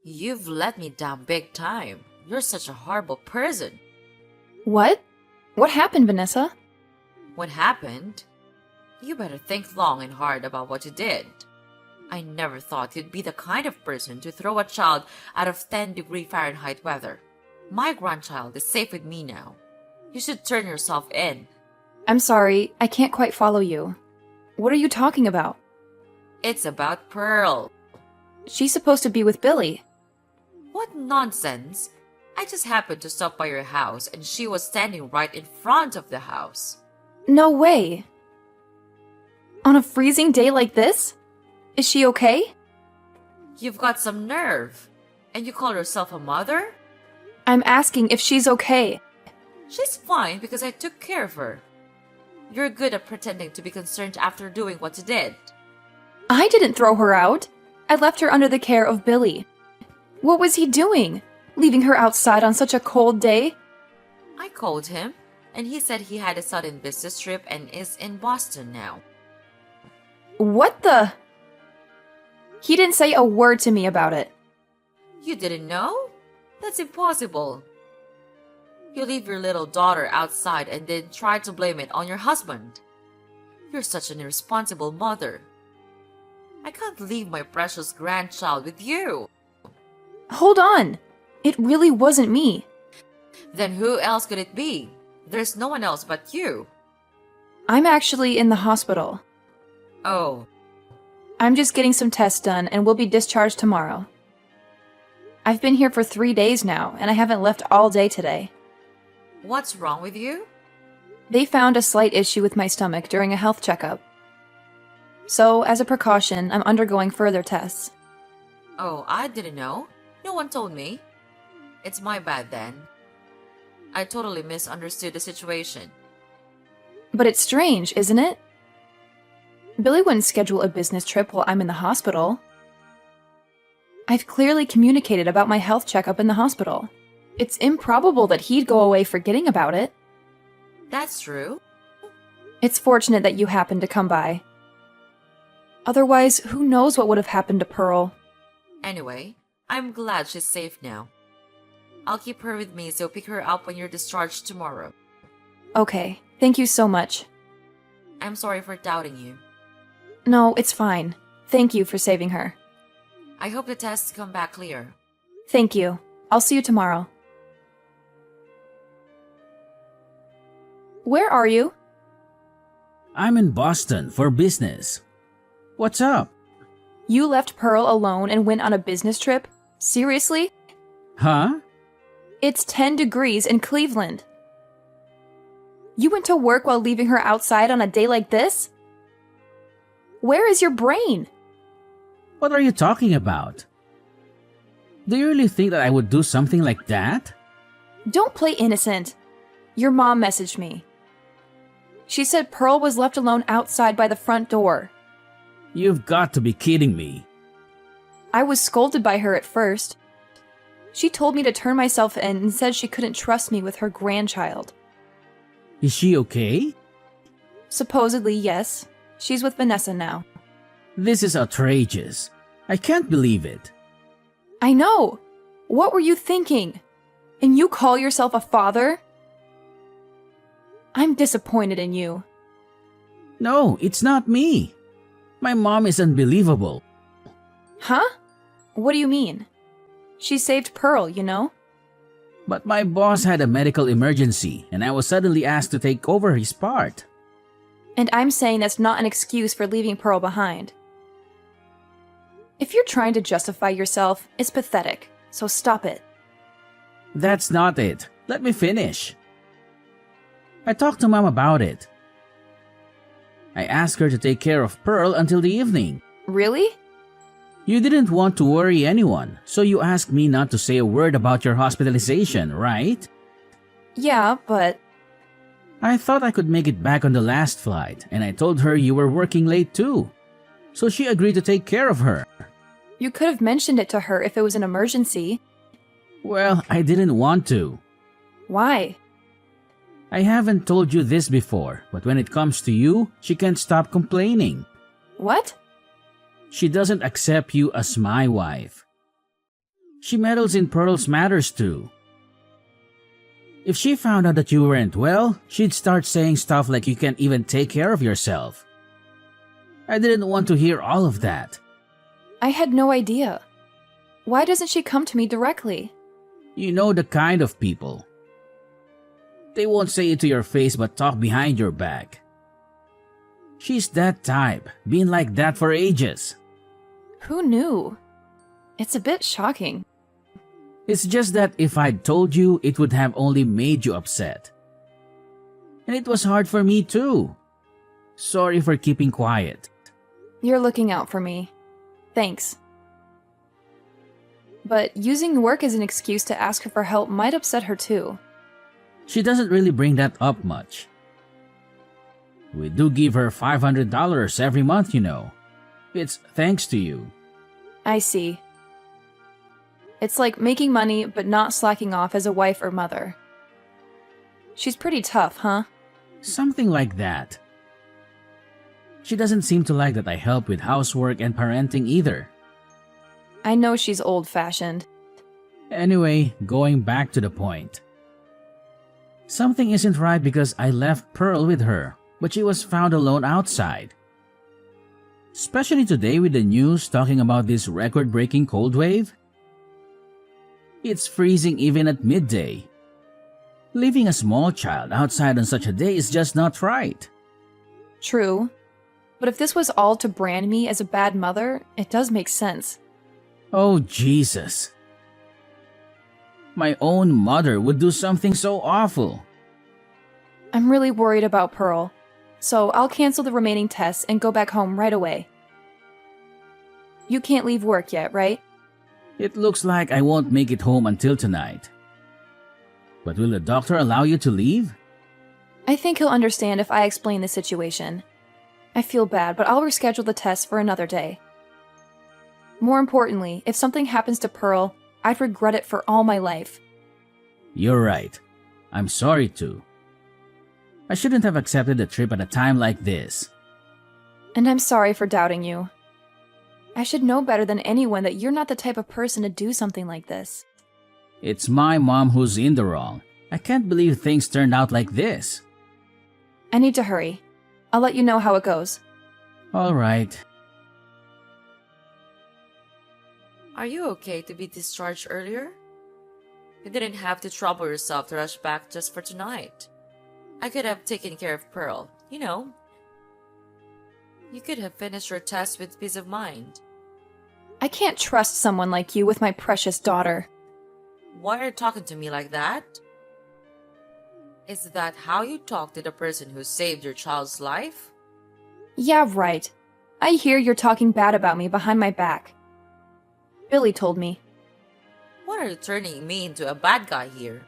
You've let me down big time. You're such a horrible person. What? What happened, Vanessa? What happened? You better think long and hard about what you did. I never thought you'd be the kind of person to throw a child out of 10-degree Fahrenheit weather. My grandchild is safe with me now. You should turn yourself in. I'm sorry, I can't quite follow you. What are you talking about? It's about Pearl. She's supposed to be with Billy. What nonsense! I just happened to stop by your house and she was standing right in front of the house. No way. On a freezing day like this? Is she okay? You've got some nerve. And you call yourself a mother? I'm asking if she's okay. She's fine because I took care of her. You're good at pretending to be concerned after doing what you did. I didn't throw her out. I left her under the care of Billy. What was he doing? Leaving her outside on such a cold day? I called him, and he said he had a sudden business trip and is in Boston now. What the? He didn't say a word to me about it. You didn't know? That's impossible. You leave your little daughter outside and then try to blame it on your husband. You're such an irresponsible mother. I can't leave my precious grandchild with you. Hold on. It really wasn't me. Then who else could it be? There's no one else but you. I'm actually in the hospital. Oh, I'm just getting some tests done and will be discharged tomorrow. I've been here for 3 days now, and I haven't left all day today. what's wrong with you? They found a slight issue with my stomach during a health checkup. So, as a precaution, I'm undergoing further tests. Oh, I didn't know. No one told me. It's my bad then. I totally misunderstood the situation. But it's strange, isn't it? Billy wouldn't schedule a business trip while I'm in the hospital. I've clearly communicated about my health checkup in the hospital. It's improbable that he'd go away forgetting about it. That's true. It's fortunate that you happened to come by. Otherwise, who knows what would have happened to Pearl? Anyway, I'm glad she's safe now. I'll keep her with me so pick her up when you're discharged tomorrow. Okay, thank you so much. I'm sorry for doubting you. No, it's fine. Thank you for saving her. I hope the tests come back clear. Thank you. I'll see you tomorrow. Where are you? I'm in Boston for business. What's up? You left Pearl alone and went on a business trip? Seriously? Huh? It's 10 degrees in Cleveland. You went to work while leaving her outside on a day like this? Where is your brain? What are you talking about? Do you really think that I would do something like that? Don't play innocent. Your mom messaged me. She said Pearl was left alone outside by the front door. You've got to be kidding me. I was scolded by her at first. She told me to turn myself in and said she couldn't trust me with her grandchild. Is she okay? Supposedly, yes. She's with Vanessa now. This is outrageous. I can't believe it. I know. What were you thinking? And you call yourself a father? I'm disappointed in you. No, it's not me. My mom is unbelievable. Huh? What do you mean? She saved Pearl, you know? But my boss had a medical emergency and I was suddenly asked to take over his part. And I'm saying that's not an excuse for leaving Pearl behind. If you're trying to justify yourself, it's pathetic, so stop it. That's not it. Let me finish. I talked to Mom about it. I asked her to take care of Pearl until the evening. Really? You didn't want to worry anyone, so you asked me not to say a word about your hospitalization, right? Yeah, but... I thought I could make it back on the last flight, and I told her you were working late too. So she agreed to take care of her. You could have mentioned it to her if it was an emergency. Well, I didn't want to. Why? I haven't told you this before, but when it comes to you, she can't stop complaining. What? She doesn't accept you as my wife. She meddles in Pearl's matters too. If she found out that you weren't well, she'd start saying stuff like you can't even take care of yourself. I didn't want to hear all of that. I had no idea. Why doesn't she come to me directly? You know the kind of people. They won't say it to your face but talk behind your back. She's that type, been like that for ages. Who knew? It's a bit shocking. It's just that if I'd told you, it would have only made you upset. And it was hard for me too. Sorry for keeping quiet. You're looking out for me. Thanks. But using work as an excuse to ask her for help might upset her too. She doesn't really bring that up much. We do give her $500 every month, you know. It's thanks to you. I see. It's like making money but not slacking off as a wife or mother. She's pretty tough, huh? Something like that. She doesn't seem to like that I help with housework and parenting either. I know she's old-fashioned. Anyway, going back to the point. Something isn't right because I left Pearl with her, but she was found alone outside. Especially today with the news talking about this record-breaking cold wave. It's freezing even at midday. Leaving a small child outside on such a day is just not right. True. But if this was all to brand me as a bad mother, it does make sense. Oh, Jesus. My own mother would do something so awful. I'm really worried about Pearl, so I'll cancel the remaining tests and go back home right away. You can't leave work yet, right? It looks like I won't make it home until tonight. But will the doctor allow you to leave? I think he'll understand if I explain the situation. I feel bad, but I'll reschedule the test for another day. More importantly, if something happens to Pearl, I'd regret it for all my life. You're right. I'm sorry too. I shouldn't have accepted the trip at a time like this. And I'm sorry for doubting you. I should know better than anyone that you're not the type of person to do something like this. It's my mom who's in the wrong. I can't believe things turned out like this. I need to hurry. I'll let you know how it goes. All right. Are you okay to be discharged earlier? You didn't have to trouble yourself to rush back just for tonight. I could have taken care of Pearl, you know. You could have finished your test with peace of mind. I can't trust someone like you with my precious daughter. Why are you talking to me like that? Is that how you talk to the person who saved your child's life? Yeah, right. I hear you're talking bad about me behind my back. Billy told me. What are you turning me into a bad guy here?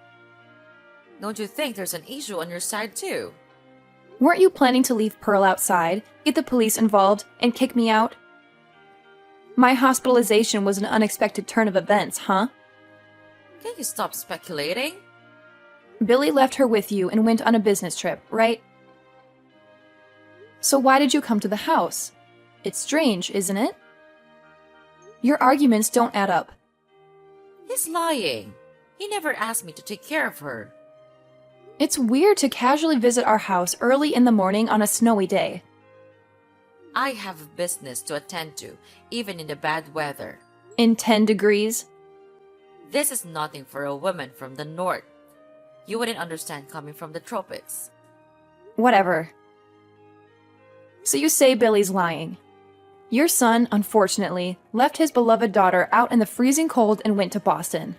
Don't you think there's an issue on your side too? Weren't you planning to leave Pearl outside, get the police involved, and kick me out? My hospitalization was an unexpected turn of events, huh? Can you stop speculating? Billy left her with you and went on a business trip, right? So why did you come to the house? It's strange, isn't it? Your arguments don't add up. He's lying. He never asked me to take care of her. It's weird to casually visit our house early in the morning on a snowy day. I have business to attend to, even in the bad weather. In 10 degrees? This is nothing for a woman from the north. You wouldn't understand coming from the tropics. Whatever. So you say Billy's lying. Your son, unfortunately, left his beloved daughter out in the freezing cold and went to Boston.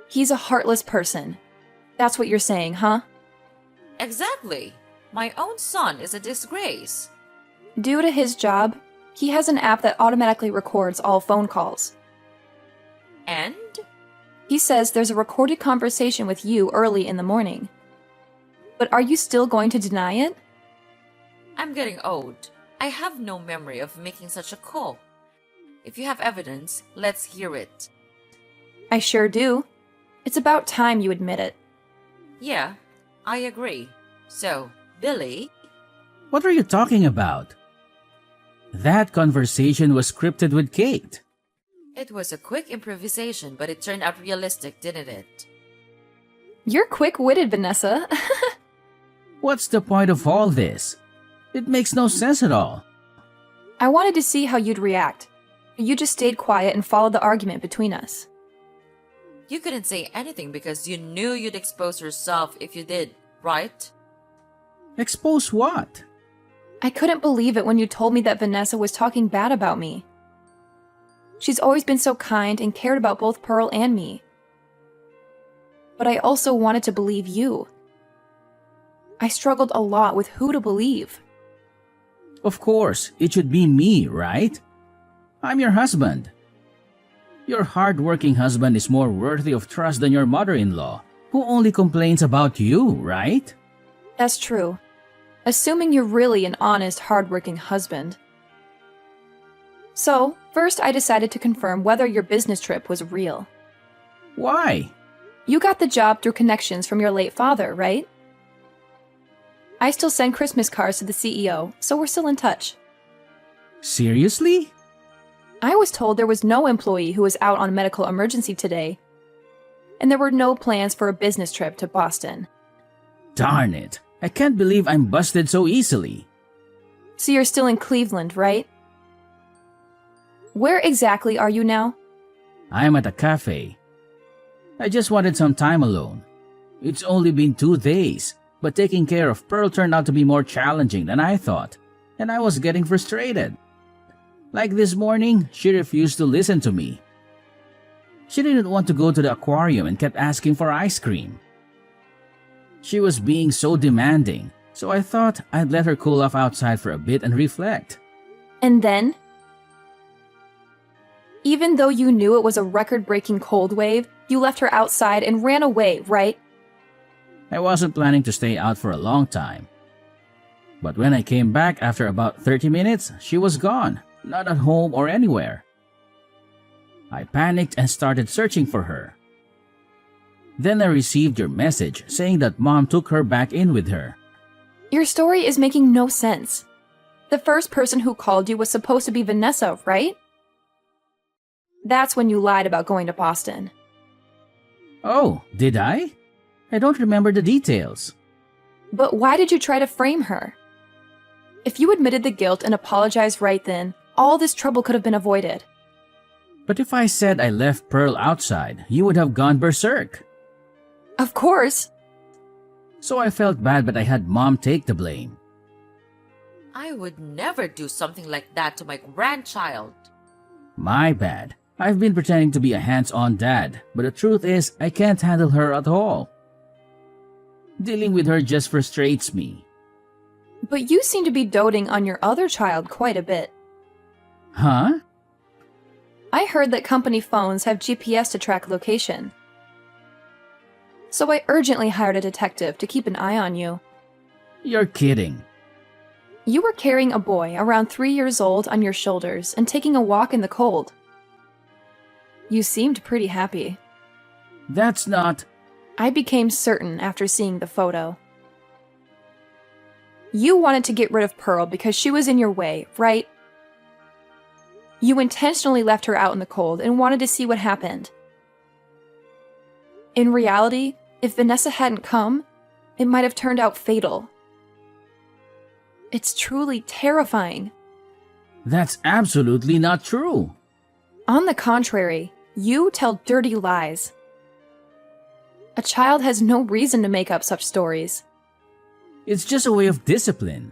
He's a heartless person. That's what you're saying, huh? Exactly. My own son is a disgrace. Due to his job, he has an app that automatically records all phone calls. And? He says there's a recorded conversation with you early in the morning. But are you still going to deny it? I'm getting old. I have no memory of making such a call. If you have evidence, let's hear it. I sure do. It's about time you admit it. Yeah, I agree. So, Billy? What are you talking about? That conversation was scripted with Kate. It was a quick improvisation, but it turned out realistic, didn't it? You're quick-witted, Vanessa. What's the point of all this? It makes no sense at all. I wanted to see how you'd react. You just stayed quiet and followed the argument between us. You couldn't say anything because you knew you'd expose yourself if you did, right? Expose what? I couldn't believe it when you told me that Vanessa was talking bad about me. She's always been so kind and cared about both Pearl and me. But I also wanted to believe you. I struggled a lot with who to believe. Of course, it should be me, right? I'm your husband. Your hard-working husband is more worthy of trust than your mother-in-law, who only complains about you, right? That's true. Assuming you're really an honest, hard-working husband. So, first I decided to confirm whether your business trip was real. Why? You got the job through connections from your late father, right? I still send Christmas cards to the CEO, so we're still in touch. Seriously? I was told there was no employee who was out on medical emergency today, and there were no plans for a business trip to Boston. Darn it. I can't believe I'm busted so easily. So you're still in Cleveland, right? Where exactly are you now? I'm at a cafe. I just wanted some time alone. It's only been 2 days, but taking care of Pearl turned out to be more challenging than I thought, and I was getting frustrated. Like this morning, she refused to listen to me. She didn't want to go to the aquarium and kept asking for ice cream. She was being so demanding, so I thought I'd let her cool off outside for a bit and reflect. And then? Even though you knew it was a record-breaking cold wave, you left her outside and ran away, right? I wasn't planning to stay out for a long time. But when I came back after about 30 minutes, she was gone, not at home or anywhere. I panicked and started searching for her. Then I received your message saying that Mom took her back in with her. Your story is making no sense. The first person who called you was supposed to be Vanessa, right? That's when you lied about going to Boston. Oh, did I? I don't remember the details. But why did you try to frame her? If you admitted the guilt and apologized right then, all this trouble could have been avoided. But if I said I left Pearl outside, you would have gone berserk. Of course. So I felt bad, but I had Mom take the blame. I would never do something like that to my grandchild. My bad. I've been pretending to be a hands-on dad, but the truth is I can't handle her at all. Dealing with her just frustrates me. But you seem to be doting on your other child quite a bit. Huh? I heard that company phones have GPS to track location. So I urgently hired a detective to keep an eye on you. You're kidding. You were carrying a boy around 3 years old on your shoulders and taking a walk in the cold. You seemed pretty happy. That's not... I became certain after seeing the photo. You wanted to get rid of Pearl because she was in your way, right? You intentionally left her out in the cold and wanted to see what happened. In reality, if Vanessa hadn't come, it might have turned out fatal. It's truly terrifying. That's absolutely not true. On the contrary, you tell dirty lies. A child has no reason to make up such stories. It's just a way of discipline.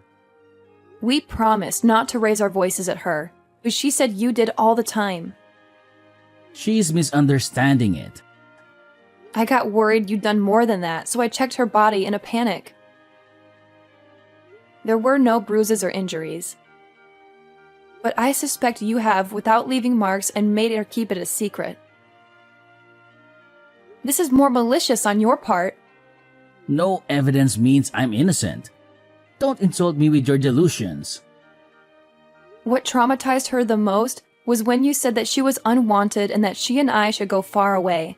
We promised not to raise our voices at her, but she said you did all the time. She's misunderstanding it. I got worried you'd done more than that, so I checked her body in a panic. There were no bruises or injuries. But I suspect you have without leaving marks and made her keep it a secret. This is more malicious on your part. No evidence means I'm innocent. Don't insult me with your delusions. What traumatized her the most was when you said that she was unwanted and that she and I should go far away.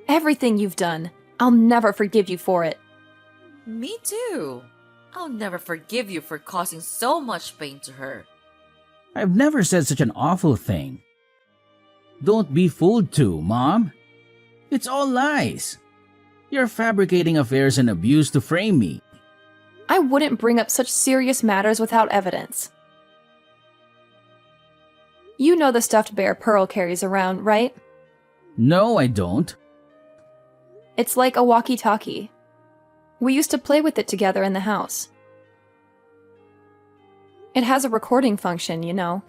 Everything you've done, I'll never forgive you for it. Me too. I'll never forgive you for causing so much pain to her. I've never said such an awful thing. Don't be fooled too, Mom. It's all lies. You're fabricating affairs and abuse to frame me. I wouldn't bring up such serious matters without evidence. You know the stuffed bear Pearl carries around, right? No, I don't. It's like a walkie-talkie. We used to play with it together in the house. It has a recording function, you know.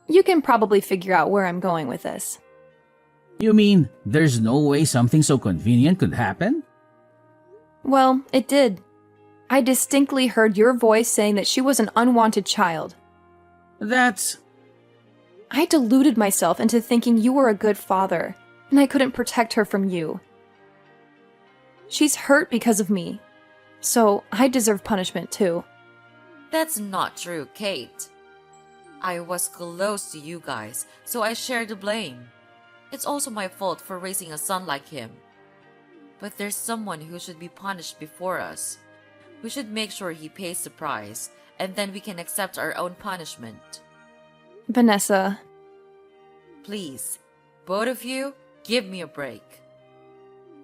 You can probably figure out where I'm going with this. You mean there's no way something so convenient could happen? Well, it did. I distinctly heard your voice saying that she was an unwanted child. That's... I deluded myself into thinking you were a good father, and I couldn't protect her from you. She's hurt because of me, so I deserve punishment too. That's not true, Kate. I was close to you guys, so I share the blame. It's also my fault for raising a son like him. But there's someone who should be punished before us. We should make sure he pays the price, and then we can accept our own punishment. Vanessa. Please, both of you, give me a break.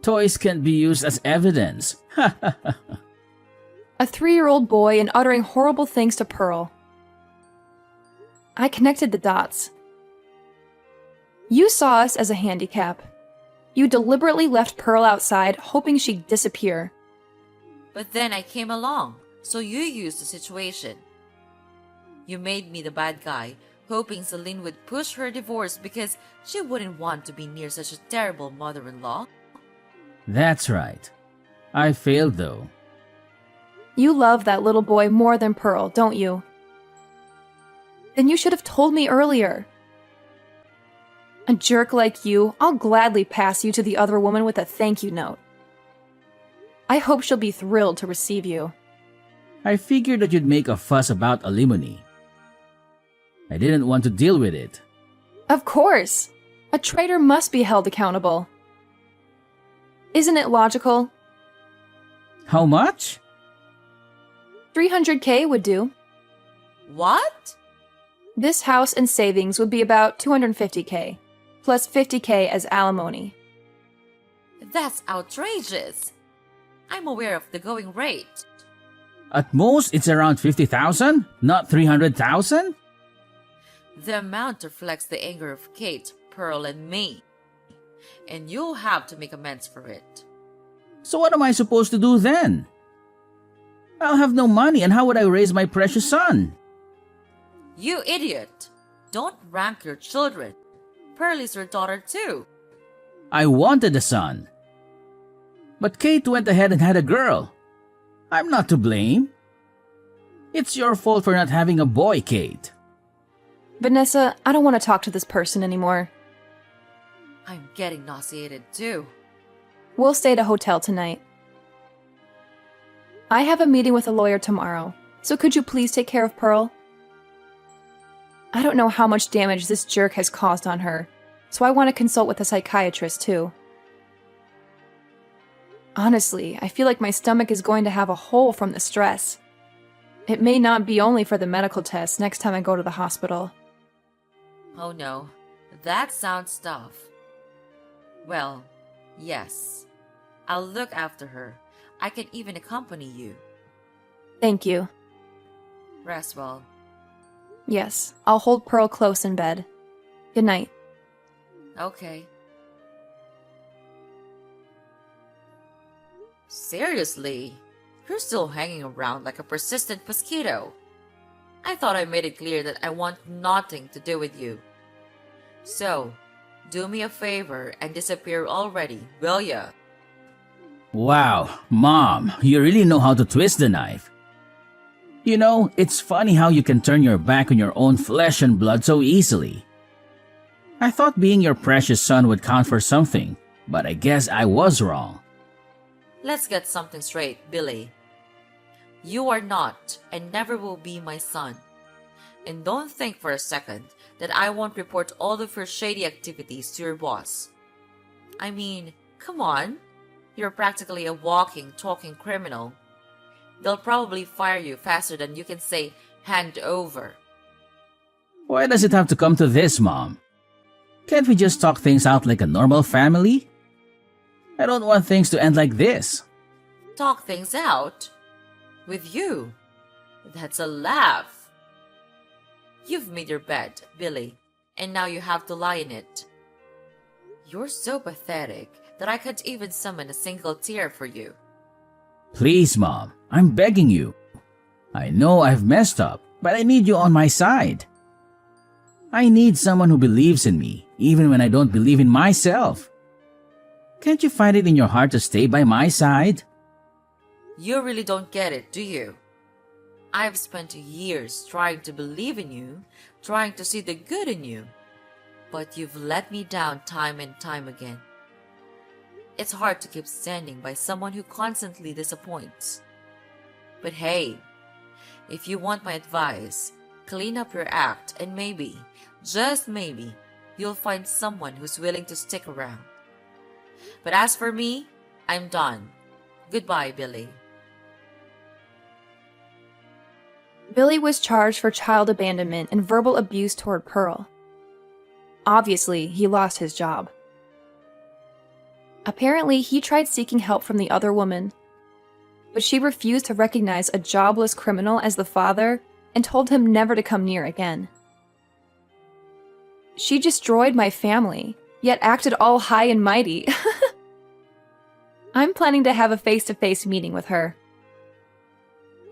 Toys can be used as evidence. A 3-year-old boy and uttering horrible things to Pearl. I connected the dots. You saw us as a handicap. You deliberately left Pearl outside, hoping she'd disappear. But then I came along, so you used the situation. You made me the bad guy, hoping Celine would push her divorce because she wouldn't want to be near such a terrible mother-in-law. That's right. I failed though. You love that little boy more than Pearl, don't you? Then you should have told me earlier. A jerk like you, I'll gladly pass you to the other woman with a thank you note. I hope she'll be thrilled to receive you. I figured that you'd make a fuss about alimony. I didn't want to deal with it. Of course! A traitor must be held accountable. Isn't it logical? How much? 300K would do. What? This house and savings would be about 250K, plus 50K as alimony. That's outrageous. I'm aware of the going rate. At most, it's around 50,000, not 300,000? The amount reflects the anger of Kate, Pearl, and me. And you'll have to make amends for it. So what am I supposed to do then? I'll have no money, and how would I raise my precious son? You idiot! Don't rank your children. Pearl is your daughter too. I wanted a son. But Kate went ahead and had a girl. I'm not to blame. It's your fault for not having a boy, Kate. Vanessa, I don't want to talk to this person anymore. I'm getting nauseated too. We'll stay at a hotel tonight. I have a meeting with a lawyer tomorrow, so could you please take care of Pearl? I don't know how much damage this jerk has caused on her, so I want to consult with a psychiatrist too. Honestly, I feel like my stomach is going to have a hole from the stress. It may not be only for the medical test next time I go to the hospital. Oh no, that sounds tough. Well, yes. I'll look after her. I can even accompany you. Thank you. Rest well. Yes, I'll hold Pearl close in bed. Good night. Okay. Seriously? You're still hanging around like a persistent mosquito. I thought I made it clear that I want nothing to do with you. So, do me a favor and disappear already, will ya? Wow, Mom, you really know how to twist the knife. You know, it's funny how you can turn your back on your own flesh and blood so easily. I thought being your precious son would count for something, but I guess I was wrong. Let's get something straight, Billy. You are not and never will be my son. And don't think for a second that I won't report all of your shady activities to your boss. I mean, come on. You're practically a walking, talking criminal. They'll probably fire you faster than you can say, hand over. Why does it have to come to this, Mom? Can't we just talk things out like a normal family? I don't want things to end like this. Talk things out? With you? That's a laugh. You've made your bed, Billy, and now you have to lie in it. You're so pathetic that I can't even summon a single tear for you. Please, Mom, I'm begging you. I know I've messed up, but I need you on my side. I need someone who believes in me, even when I don't believe in myself. Can't you find it in your heart to stay by my side? You really don't get it, do you? I've spent years trying to believe in you, trying to see the good in you. But you've let me down time and time again. It's hard to keep standing by someone who constantly disappoints. But hey, if you want my advice, clean up your act and maybe, just maybe, you'll find someone who's willing to stick around. But as for me, I'm done. Goodbye, Billy. Billy was charged for child abandonment and verbal abuse toward Pearl. Obviously, he lost his job. Apparently, he tried seeking help from the other woman, but she refused to recognize a jobless criminal as the father and told him never to come near again. She destroyed my family, yet acted all high and mighty. I'm planning to have a face-to-face meeting with her.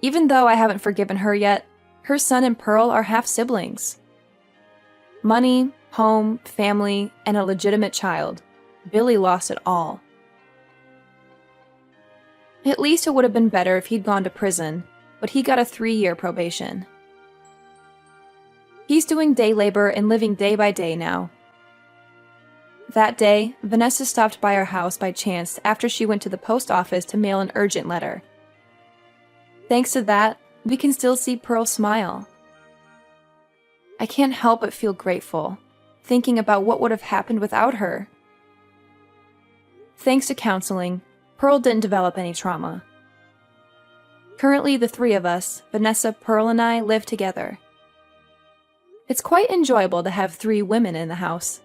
Even though I haven't forgiven her yet, her son and Pearl are half-siblings. Money, home, family, and a legitimate child. Billy lost it all. At least it would have been better if he'd gone to prison, but he got a 3-year probation. He's doing day labor and living day by day now. That day, Vanessa stopped by our house by chance after she went to the post office to mail an urgent letter. Thanks to that, we can still see Pearl smile. I can't help but feel grateful, thinking about what would have happened without her. Thanks to counseling, Pearl didn't develop any trauma. Currently, the 3 of us, Vanessa, Pearl, and I, live together. It's quite enjoyable to have 3 women in the house.